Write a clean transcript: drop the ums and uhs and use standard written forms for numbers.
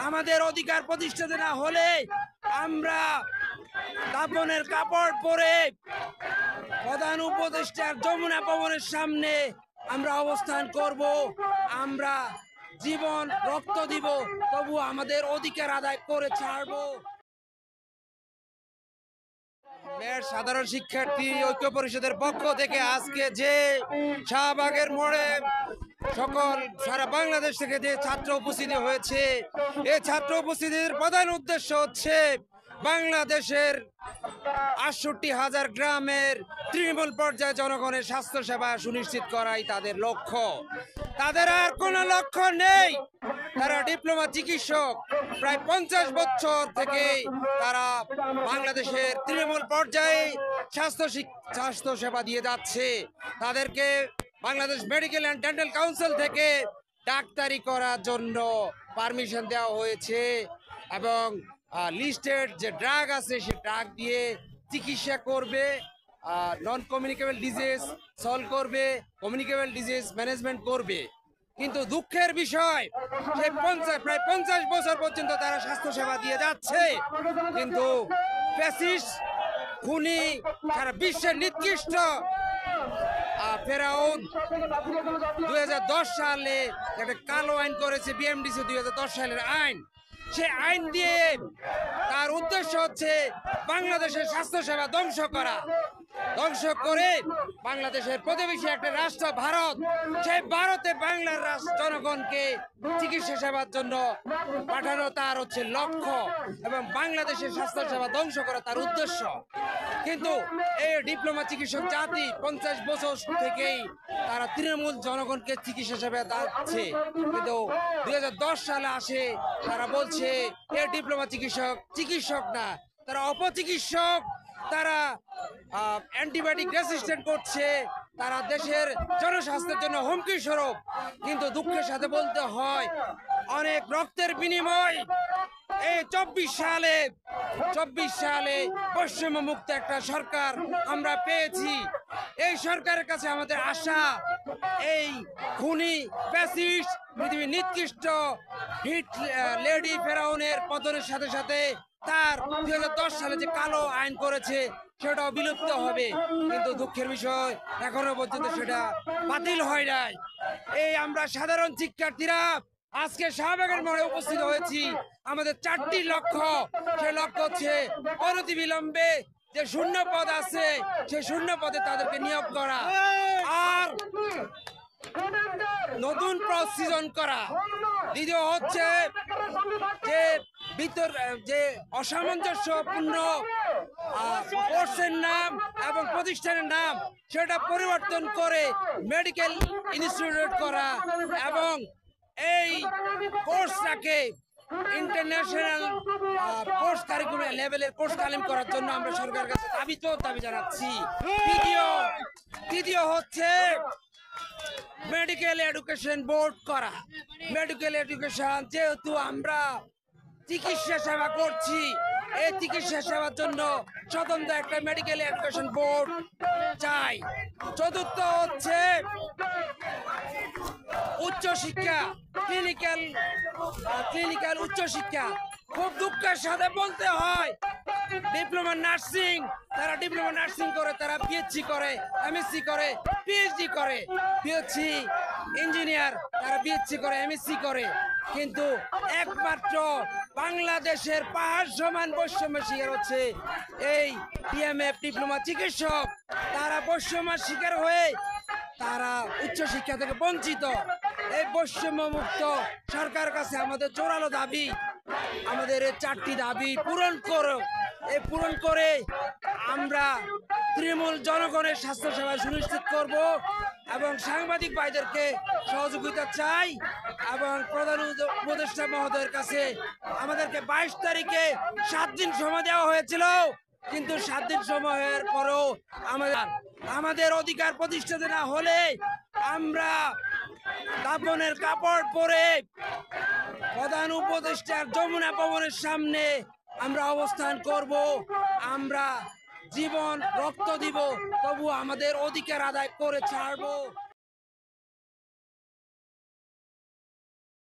আমাদের অধিকার প্রতিষ্ঠিত না হলে আমরা দাফনের কাপড় পরে প্রধান উপদেষ্টার যমুনা ভবনের সামনে আমরা অবস্থান করব। আমরা জীবন রক্ত দিব, তবু আমাদের অধিকার আদায় করে ছাড়বো। মেয়র সাধারণ শিক্ষার্থী ঐক্য পরিষদের পক্ষ থেকে আজকে যে শাহবাগের মোড়ে সকল সারা বাংলাদেশ থেকে যে ছাত্র উপস্থিতি হয়েছে, এই ছাত্র উপস্থিতির প্রধান উদ্দেশ্য হচ্ছে বাংলাদেশের ৬৮,০০০ গ্রামের তৃণমূল পর্যায়ে জনগণের স্বাস্থ্য সেবা সুনিশ্চিত করাই তাদের লক্ষ্য। তাদের আর কোনো লক্ষ্য নেই। তারা ডিপ্লোমা চিকিৎসক, প্রায় ৫০ বছর থেকে তারা বাংলাদেশের তৃণমূল পর্যায়ে স্বাস্থ্য সেবা দিয়ে যাচ্ছে। তাদেরকে Bangladesh medical and dental council থেকে ডাক্তারি করার জন্য পারমিশন দেওয়া হয়েছে এবং লিস্টেড যে ড্রাগ আছে সে ড্রাগ দিয়ে চিকিৎসা করবে, নন কমিউনিকেবল ডিজিজ সলভ করবে, কমিউনিকেবল ডিজিজ ম্যানেজমেন্ট করবে। কিন্তু দুঃখের বিষয়, সে প্রায় ৫০ বছর পর্যন্ত তারা স্বাস্থ্যসেবা দিয়ে যাচ্ছে, কিন্তু ফ্যাসিস্ট খুনি সারা বিশ্বের নিকৃষ্ট ফেরাউন ২০১০ সালে একটা কালো আইন করেছে, বিএমডিসি ২০১০ সালের আইন। সে আইন দিয়ে তার উদ্দেশ্য হচ্ছে বাংলাদেশের স্বাস্থ্যসেবা ধ্বংস করা, ধ্বংস করে বাংলাদেশের প্রতিবেশী একটা রাষ্ট্র ভারত, সেই ভারতে বাংলার জনগণকে চিকিৎসা সেবার জন্য পাঠানো তার হচ্ছে লক্ষ্য এবং বাংলাদেশের স্বাস্থ্যসেবা ধ্বংস করা তার উদ্দেশ্য। কিন্তু এই ডিপ্লোমা চিকিৎসক জাতি ৫০ বছর থেকেই তারা তৃণমূল জনগণকে চিকিৎসা সেবা দিচ্ছে, কিন্তু ২০১০ সালে আসে তারা বলছে এই ডিপ্লোমা চিকিৎসক না, তারা অপচিকিৎসক, তারা অ্যান্টিবায়োটিক রেসিস্ট্যান্ট করছে, তারা দেশের জনস্বাস্থ্যের জন্য হুমকি স্বরূপ। কিন্তু দুঃখের সাথে বলতে হয়, অনেক রক্তের বিনিময় এই ২৪ সালে বৈষম্য মুক্ত একটা সরকার আমরা পেয়েছি। এই সরকারের কাছে আমাদের আশা, এই খুনি ফ্যাসিস্ট পৃথিবীর নিকৃষ্ট হিট লেডি ফেরাউনের পতনের সাথে সাথে তার ২০১০ সালে যে কালো আইন করেছে সেটাও বিলুপ্ত হবে। কিন্তু দুঃখের বিষয়, এখনো পর্যন্ত সেটা বাতিল হয় নাই। এই আমরা সাধারণ শিক্ষার্থীরা আজকে শাহবাগের মোড়ে উপস্থিত হয়েছি। আমাদের ৪টি লক্ষ্য। সেই লক্ষ্য হচ্ছে অনতিবিলম্বে যে শূন্য পদ আছে সেই শূন্য পদে তাদেরকে নিয়োগ করা, আর নতুন পদ সৃজন করা। দ্বিতীয় হচ্ছে যে অসামঞ্জস্যপূর্ণ কোর্সের নাম এবং প্রতিষ্ঠানের নাম সেটা পরিবর্তন করে মেডিকেল ইনস্টিটিউট করা এবং এই কোর্সটাকে ইন্টারন্যাশনাল কোর্স কারিকুলাম লেভেলের কোর্স তালিম করার জন্য আমরা সরকারের কাছে দাবি জানাচ্ছি। তৃতীয় হচ্ছে মেডিকেল এডুকেশন বোর্ড করা। মেডিকেল এডুকেশন, যেহেতু আমরা চিকিৎসা সেবা করছি, এই চিকিৎসা সেবার জন্য স্বতন্ত্র একটা মেডিকেল এডুকেশন বোর্ড চাই। চতুর্থ হচ্ছে উচ্চশিক্ষা, ক্লিনিক্যাল উচ্চশিক্ষা। খুব দুঃখের সাথে বলতে হয়, ডিপ্লোমা নার্সিং, তারা ডিপ্লোমা নার্সিং করে, তারা পিএইচডি করে, এমএসসি করে, পিএইচডি করে, পিএইচডি ইঞ্জিনিয়ার, তারা পিএইচডি করে, এমএসসি করে, কিন্তু একমাত্র বাংলাদেশের পাহাড় সমান বৈষম্যের শিকার হচ্ছে এই ডিএমএফ ডিপ্লোমা চিকিৎসক। তারা বৈষম্যের শিকার হয়ে তারা উচ্চশিক্ষা থেকে বঞ্চিত। এই বৈষম্য মুক্ত সরকারের কাছে আমাদের জোরালো দাবি, আমাদের এই ৪টি দাবি পূরণ করে আমরা তৃণমূল জনগণের স্বাস্থ্যসেবা সুনিশ্চিত করব এবং সাংবাদিক ভাইদেরকে সহযোগিতা চাই এবং প্রধান উপদেষ্টা মহোদয়ের কাছে আমাদেরকে ২২ তারিখে ৭ দিন সময় দেওয়া হয়েছিল, কিন্তু ৭ দিন সময়ের পরেও আমাদের অধিকার প্রতিষ্ঠিত না হলে আমরা দাফনের কাপড় পরে প্রধান উপদেষ্টার যমুনা ভবনের সামনে আমরা অবস্থান করব। আমরা জীবন রক্ত দিব, তবু আমাদের অধিকার আদায় করে ছাড়বো।